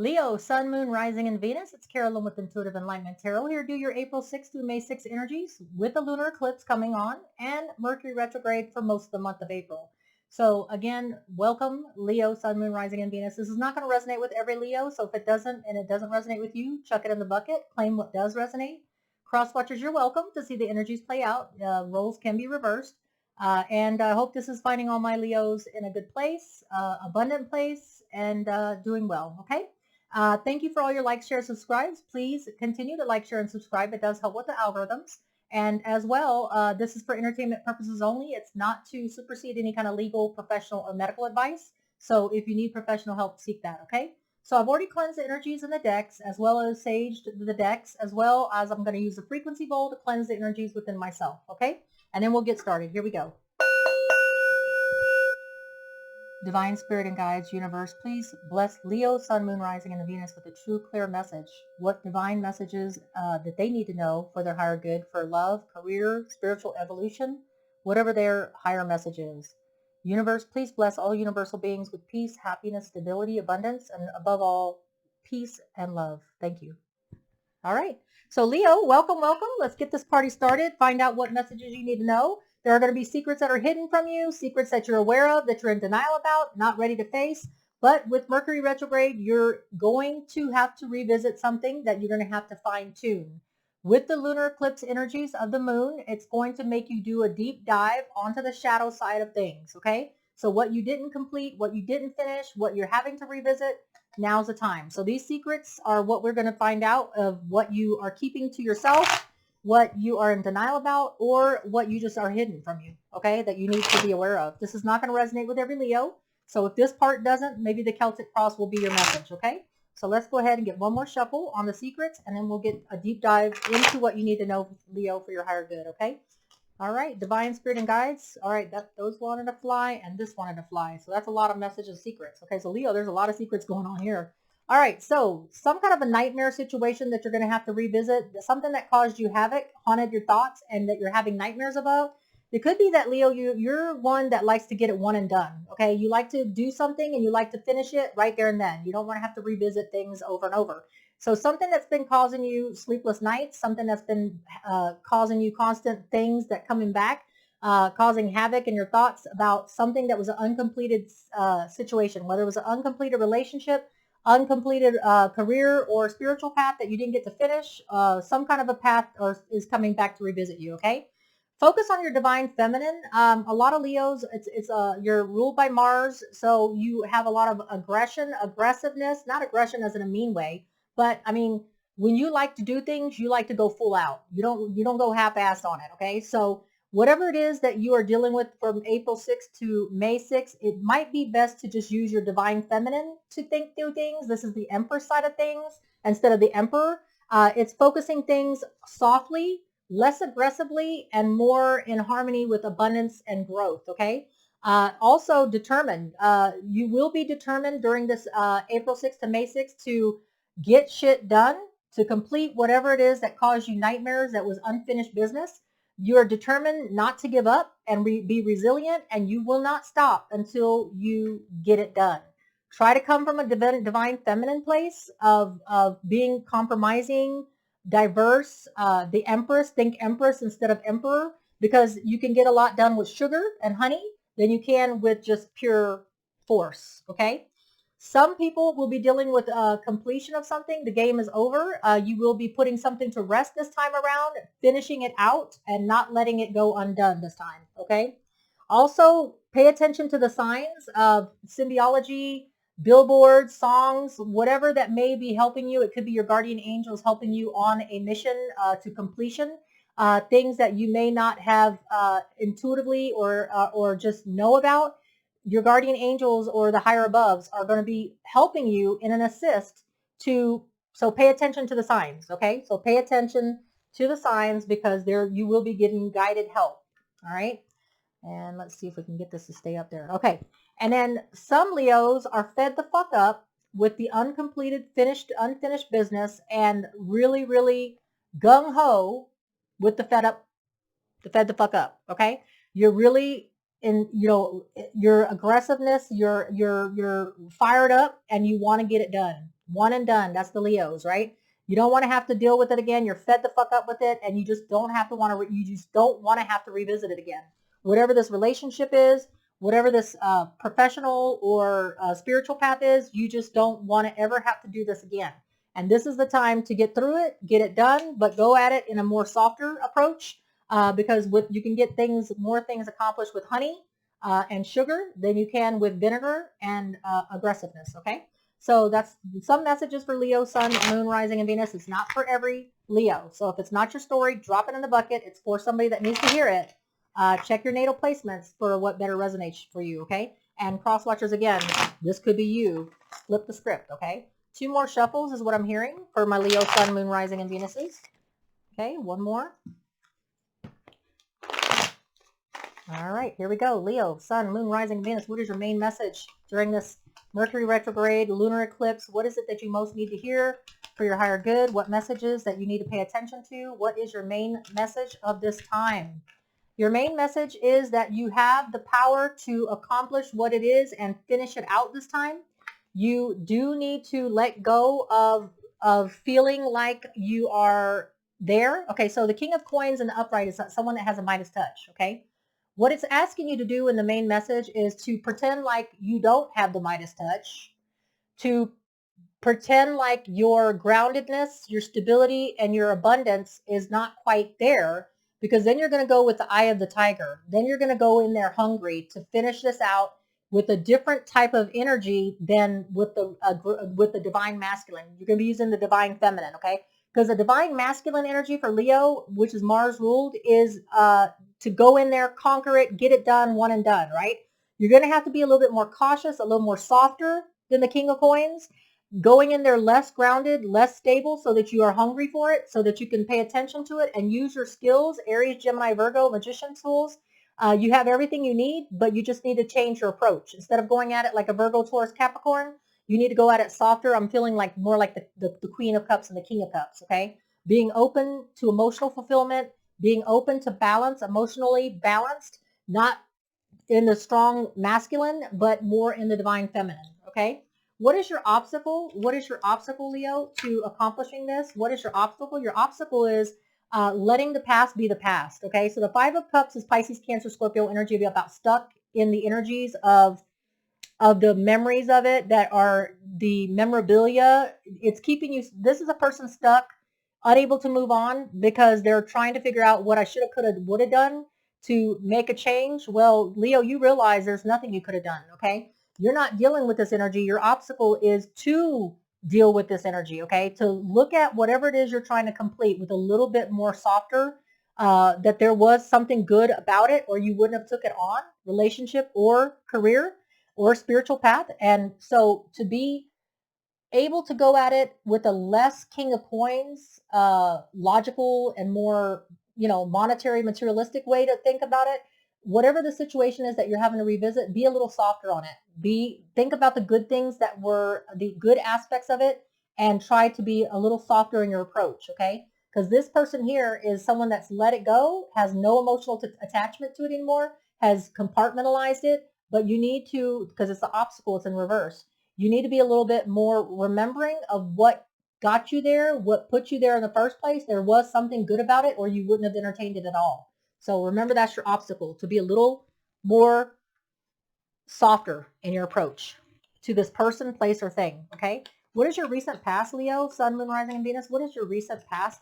Leo, Sun, Moon, Rising, and Venus. It's Carolyn with Intuitive Enlightenment Tarot here to do your April 6th through May 6th energies with the lunar eclipse coming on and Mercury retrograde for most of the month of April. So again, welcome Leo, Sun, Moon, Rising, and Venus. This is not going to resonate with every Leo, so if it doesn't and it doesn't resonate with you, chuck it in the bucket, claim what does resonate. Cross watchers, you're welcome to see the energies play out. Roles can be reversed. And I hope this is finding all my Leos in a good place, abundant place, and doing well, okay? Thank you for all your likes, shares, subscribes. Please continue to like, share, and subscribe. It does help with the algorithms. And as well, this is for entertainment purposes only. It's not to supersede any kind of legal, professional, or medical advice. So if you need professional help, seek that, okay? So I've already cleansed the energies in the decks, as well as saged the decks, as well as I'm going to use the frequency bowl to cleanse the energies within myself, okay? And then we'll get started. Here we go. Divine Spirit and Guides, Universe, please bless Leo, Sun, Moon, Rising, and the Venus with a true, clear message. What divine messages that they need to know for their higher good, for love, career, spiritual evolution, whatever their higher message is. Universe, please bless all universal beings with peace, happiness, stability, abundance, and above all, peace and love. Thank you. All right. So Leo, welcome, welcome. Let's get this party started. Find out what messages you need to know. There are going to be secrets that are hidden from you, secrets that you're aware of, that you're in denial about, not ready to face. But with Mercury retrograde, you're going to have to revisit something that you're going to have to fine tune. With the lunar eclipse energies of the moon, it's going to make you do a deep dive onto the shadow side of things, okay? So what you didn't complete, what you didn't finish, what you're having to revisit, now's the time. So these secrets are what we're going to find out of what you are keeping to yourself, what you are in denial about, or what you just are hidden from you, okay, that you need to be aware of. This is not going to resonate with every Leo. So if this part doesn't, maybe the Celtic cross will be your message, okay? So let's go ahead and get one more shuffle on the secrets, and then we'll get a deep dive into what you need to know, Leo, for your higher good, okay? All right, Divine Spirit and Guides. All right, those wanted to fly, and this wanted to fly. So that's a lot of messages, secrets. Okay, so Leo, there's a lot of secrets going on here. All right, so some kind of a nightmare situation that you're going to have to revisit, something that caused you havoc, haunted your thoughts, and that you're having nightmares about. It could be that, Leo, you're one that likes to get it one and done, okay? You like to do something and you like to finish it right there and then. You don't want to have to revisit things over and over. So something that's been causing you sleepless nights, something that's been causing you constant things that coming back, causing havoc in your thoughts about something that was an uncompleted situation, whether it was an uncompleted relationship, uncompleted career or spiritual path that you didn't get to finish, some kind of a path is coming back to revisit you, okay? Focus on your divine feminine. A lot of Leos, you're ruled by Mars, so you have a lot of aggression, aggressiveness, not aggression as in a mean way, but I mean, when you like to do things, you like to go full out. You don't go half-assed on it, okay? So whatever it is that you are dealing with from April 6th to May 6th, it might be best to just use your divine feminine to think through things. This is the Empress side of things instead of the Emperor. It's focusing things softly, less aggressively, and more in harmony with abundance and growth, okay? Also determined. You will be determined during this April 6th to May 6th to get shit done, to complete whatever it is that caused you nightmares, that was unfinished business. You are determined not to give up and be resilient, and you will not stop until you get it done. Try to come from a divine feminine place of being compromising, diverse, the Empress, think Empress instead of Emperor, because you can get a lot done with sugar and honey than you can with just pure force, okay? Some people will be dealing with completion of something. The game is over. You will be putting something to rest this time around, finishing it out, and not letting it go undone this time, okay? Also, pay attention to the signs of symbiology, billboards, songs, whatever that may be helping you. It could be your guardian angels helping you on a mission to completion. Things that you may not have intuitively or just know about. Your guardian angels or the higher aboves are going to be helping you in an assist to, so pay attention to the signs, okay? So pay attention to the signs because you will be getting guided help, all right? And let's see if we can get this to stay up there. Okay, and then some Leos are fed the fuck up with the unfinished business and really, really gung-ho with the fed the fuck up, okay? You're really your aggressiveness, you're fired up and you want to get it done. One and done. That's the Leos, right? You don't want to have to deal with it again. You're fed the fuck up with it, and you just don't have to you just don't want to have to revisit it again. Whatever this relationship is, whatever this professional or spiritual path is, you just don't want to ever have to do this again. And this is the time to get through it, get it done, but go at it in a more softer approach, because you can get more things accomplished with honey and sugar than you can with vinegar and aggressiveness. Okay. So that's some messages for Leo, Sun, Moon, Rising, and Venus. It's not for every Leo. So if it's not your story, drop it in the bucket. It's for somebody that needs to hear it. Check your natal placements for what better resonates for you, okay? And cross watchers, again, this could be you. Flip the script, okay? 2 more shuffles is what I'm hearing for my Leo, Sun, Moon, Rising, and Venuses. Okay, 1 more. All right, here we go. Leo, Sun, Moon, Rising, Venus. What is your main message during this Mercury retrograde, lunar eclipse? What is it that you most need to hear for your higher good? What messages that you need to pay attention to? What is your main message of this time? Your main message is that you have the power to accomplish what it is and finish it out this time. You do need to let go of feeling like you are there. Okay, so the King of Coins in the upright is someone that has a Midas touch, okay? What it's asking you to do in the main message is to pretend like you don't have the Midas touch, to pretend like your groundedness, your stability, and your abundance is not quite there, because then you're going to go with the eye of the tiger. Then you're going to go in there hungry to finish this out with a different type of energy than with the divine masculine. You're going to be using the divine feminine, okay? Because the divine masculine energy for Leo, which is Mars ruled, is to go in there, conquer it, get it done, one and done, right? You're going to have to be a little bit more cautious, a little more softer than the King of Coins, going in there less grounded, less stable, so that you are hungry for it, so that you can pay attention to it and use your skills, Aries, Gemini, Virgo, magician tools. You have everything you need, but you just need to change your approach. Instead of going at it like a Virgo, Taurus, Capricorn, you need to go at it softer. I'm feeling like more like the Queen of Cups and the King of Cups, okay? Being open to emotional fulfillment, being open to balance, emotionally balanced, not in the strong masculine, but more in the divine feminine, okay? What is your obstacle? What is your obstacle, Leo, to accomplishing this? What is your obstacle? Your obstacle is letting the past be the past, okay? So the Five of Cups is Pisces, Cancer, Scorpio energy, be about stuck in the energies of the memories of it that are the memorabilia. It's keeping you, this is a person stuck, unable to move on because they're trying to figure out what I should have, could have, would have done to make a change. Well, Leo, you realize there's nothing you could have done, okay? You're not dealing with this energy. Your obstacle is to deal with this energy, okay? To look at whatever it is you're trying to complete with a little bit more softer, that there was something good about it, or you wouldn't have took it on, relationship or career or spiritual path. And so to be able to go at it with a less King of Coins, logical and more, monetary, materialistic way to think about it, whatever the situation is that you're having to revisit, be a little softer on it. Think about the good things that were the good aspects of it, and try to be a little softer in your approach, okay? Because this person here is someone that's let it go, has no emotional attachment to it anymore, has compartmentalized it, but you need to, because it's the obstacle, it's in reverse. You need to be a little bit more remembering of what got you there, what put you there in the first place. There was something good about it, or you wouldn't have entertained it at all. So remember, that's your obstacle, to be a little more softer in your approach to this person, place, or thing, okay? What is your recent past, Leo, Sun, Moon, Rising, and Venus? What is your recent past?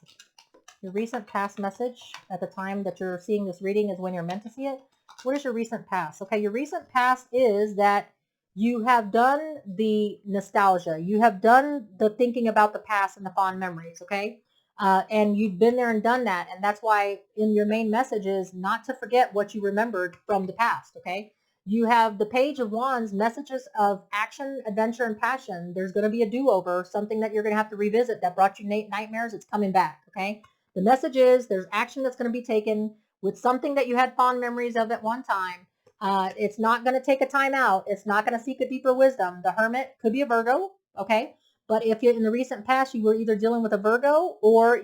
Your recent past message at the time that you're seeing this reading is when you're meant to see it. What is your recent past? Okay, your recent past is that you have done the nostalgia. You have done the thinking about the past and the fond memories, okay? And you've been there and done that. And that's why in your main message is not to forget what you remembered from the past, okay? You have the Page of Wands, messages of action, adventure, and passion. There's going to be a do-over, something that you're going to have to revisit that brought you nightmares. It's coming back, okay? The message is there's action that's going to be taken with something that you had fond memories of at one time. It's not going to take a time out. It's not going to seek a deeper wisdom. The Hermit could be a Virgo, okay? But if you're in the recent past, you were either dealing with a Virgo or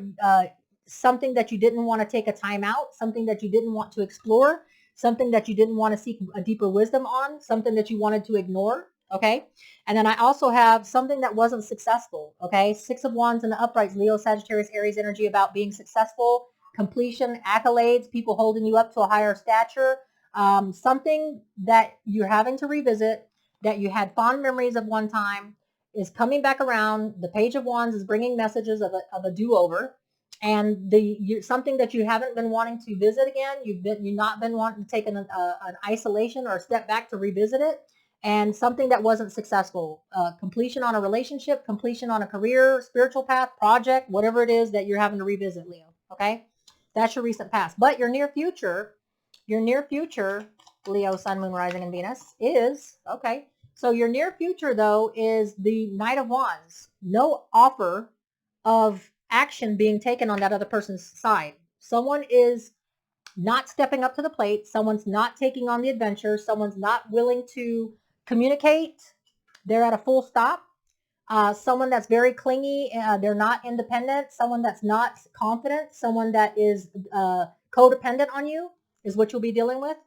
something that you didn't want to take a time out, something that you didn't want to explore, something that you didn't want to seek a deeper wisdom on, something that you wanted to ignore. Okay. And then I also have something that wasn't successful. Okay. Six of Wands in the uprights, Leo, Sagittarius, Aries energy about being successful, completion, accolades, people holding you up to a higher stature. Something that you're having to revisit that you had fond memories of one time is coming back around. The Page of Wands is bringing messages of a do-over, and something that you haven't been wanting to visit again. You've not been wanting to take an isolation or a step back to revisit it, and something that wasn't successful. Completion on a relationship, completion on a career, spiritual path, project, whatever it is that you're having to revisit, Leo. Okay, that's your recent past. But your near future, Leo, Sun, Moon, Rising, and Venus is okay. So your near future, though, is the Knight of Wands. No offer of action being taken on that other person's side. Someone is not stepping up to the plate. Someone's not taking on the adventure. Someone's not willing to communicate. They're at a full stop. Someone that's very clingy. They're not independent. Someone that's not confident. Someone that is codependent on you is what you'll be dealing with.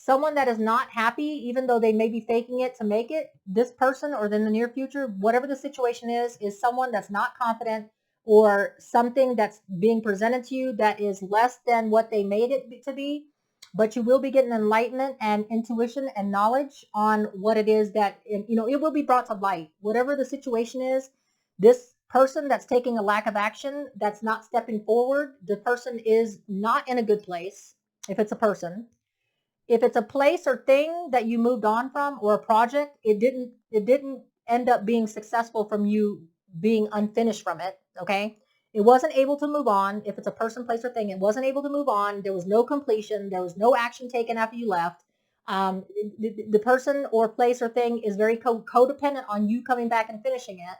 Someone that is not happy, even though they may be faking it to make it. This person, or in the near future, whatever the situation is someone that's not confident, or something that's being presented to you that is less than what they made it to be. But you will be getting enlightenment and intuition and knowledge on what it is that, it will be brought to light. Whatever the situation is, this person that's taking a lack of action, that's not stepping forward, the person is not in a good place. If it's a person, if it's a place or thing that you moved on from, or a project, it didn't end up being successful from you being unfinished from it. Okay. It wasn't able to move on. If it's a person, place, or thing, it wasn't able to move on. There was no completion. There was no action taken after you left. The person or place or thing is very codependent on you coming back and finishing it.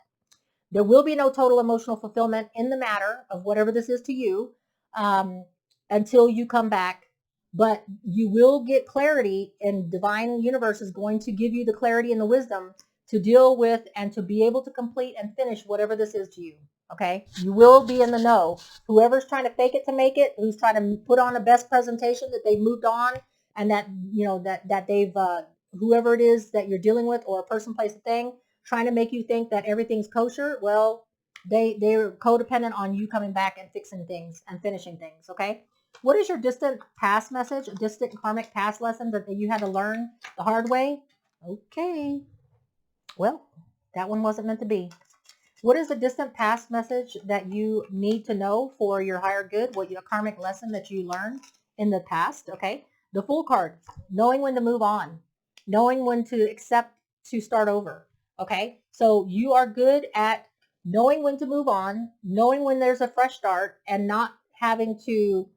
There will be no total emotional fulfillment in the matter of whatever this is to you, um, until you come back. But you will get clarity, and divine universe is going to give you the clarity and the wisdom to deal with and to be able to complete and finish whatever this is to you. Okay, you will be in the know. Whoever's trying to fake it to make it, who's trying to put on a best presentation that they've moved on, and that that they've whoever it is that you're dealing with, or a person, place, a thing, trying to make you think that everything's kosher. Well, they're codependent on you coming back and fixing things and finishing things. Okay. What is your distant past message, a distant karmic past lesson that you had to learn the hard way? Okay. Well, that one wasn't meant to be. What is the distant past message that you need to know for your higher good? What your karmic lesson that you learned in the past? Okay. The Fool card, knowing when to move on, knowing when to accept to start over. Okay. So you are good at knowing when to move on, knowing when there's a fresh start, and not having to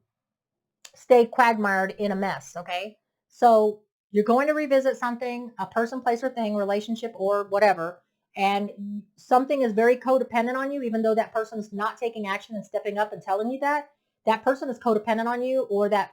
stay quagmired in a mess. Okay. So you're going to revisit something, a person, place, or thing, relationship, or whatever, and something is very codependent on you, even though that person's not taking action and stepping up and telling you that person is codependent on you, or that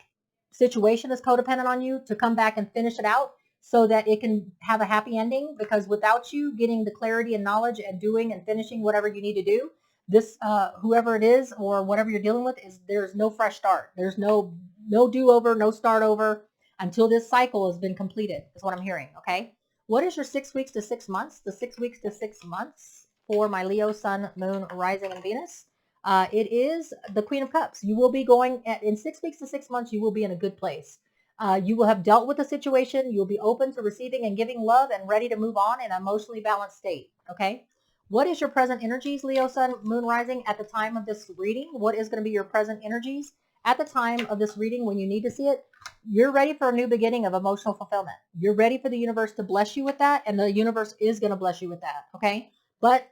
situation is codependent on you to come back and finish it out so that it can have a happy ending. Because without you getting the clarity and knowledge and doing and finishing whatever you need to do, this whoever it is or whatever you're dealing with, there's no fresh start. There's no do-over, no start over until this cycle has been completed, is what I'm hearing. Okay. What is your 6 weeks to 6 months? The 6 weeks to 6 months for my Leo, Sun, Moon, Rising, and Venus. It is the Queen of Cups. You will be going in 6 weeks to 6 months. You will be in a good place. You will have dealt with the situation. You will be open to receiving and giving love and ready to move on in an emotionally balanced state. Okay. What is your present energies, Leo, Sun, Moon, Rising, at the time of this reading? What is going to be your present energies at the time of this reading when you need to see it? You're ready for a new beginning of emotional fulfillment. You're ready for the universe to bless you with that, and the universe is going to bless you with that. Okay. But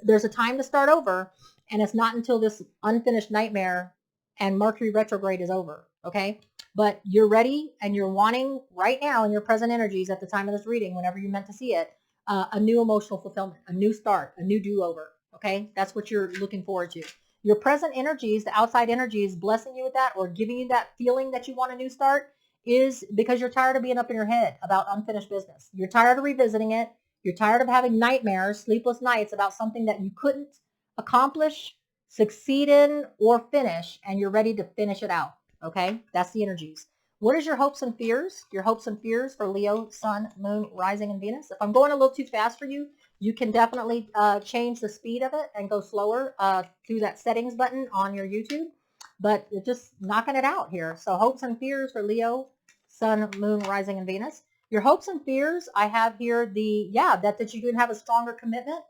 there's a time to start over, and it's not until this unfinished nightmare and Mercury retrograde is over. Okay. But you're ready, and you're wanting right now in your present energies at the time of this reading, whenever you meant to see it, a new emotional fulfillment, a new start, a new do-over. Okay. That's what you're looking forward to. Your present energies, the outside energies blessing you with that, or giving you that feeling that you want a new start, is because you're tired of being up in your head about unfinished business. You're tired of revisiting it. You're tired of having nightmares, sleepless nights about something that you couldn't accomplish, succeed in, or finish, and you're ready to finish it out. Okay. That's the energies. What is your hopes and fears? Your hopes and fears for Leo, Sun, Moon, Rising, and Venus. If I'm going a little too fast for you, you can definitely change the speed of it and go slower through that settings button on your YouTube. But you're just knocking it out here. So hopes and fears for Leo, Sun, Moon, Rising, and Venus. Your hopes and fears, I have here that you can have a stronger commitment,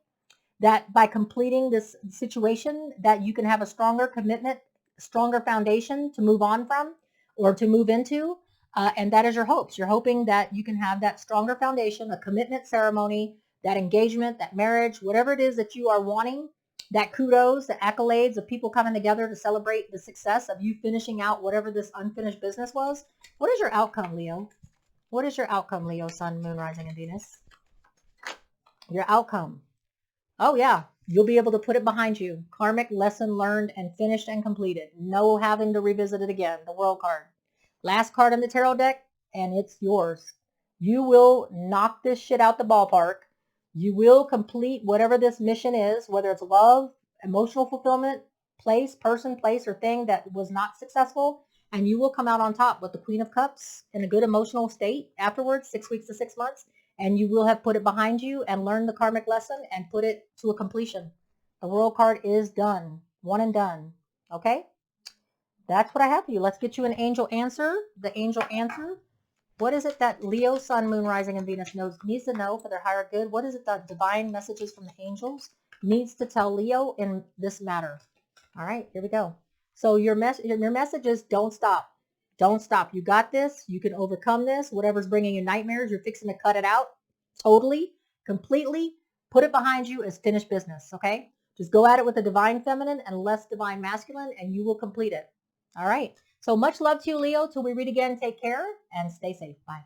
that by completing this situation that you can have a stronger commitment, stronger foundation to move on from or to move into, and that is your hopes. You're hoping that you can have that stronger foundation, a commitment ceremony, that engagement, that marriage, whatever it is that you are wanting, that kudos, the accolades of people coming together to celebrate the success of you finishing out whatever this unfinished business was. What is your outcome, Leo? What is your outcome, Leo, Sun, Moon, Rising, and Venus? Your outcome. Oh yeah, you'll be able to put it behind you. Karmic lesson learned and finished and completed. No having to revisit it again. The World card. Last card in the tarot deck, and it's yours. You will knock this shit out the ballpark. You will complete whatever this mission is, whether it's love, emotional fulfillment, place, or thing that was not successful, and you will come out on top with the Queen of Cups in a good emotional state afterwards, 6 weeks to 6 months, and you will have put it behind you and learned the karmic lesson and put it to a completion. The World card is done. One and done. Okay? That's what I have for you. Let's get you an angel answer. The angel answer. What is it that Leo, Sun, Moon, Rising, and Venus needs to know for their higher good? What is it that divine messages from the angels needs to tell Leo in this matter? All right, here we go. So your message is don't stop. Don't stop. You got this. You can overcome this. Whatever's bringing you nightmares, you're fixing to cut it out totally, completely. Put it behind you as finished business, okay? Just go at it with a divine feminine and less divine masculine, and you will complete it. All right. So much love to you, Leo. Till we read again, take care and stay safe. Bye.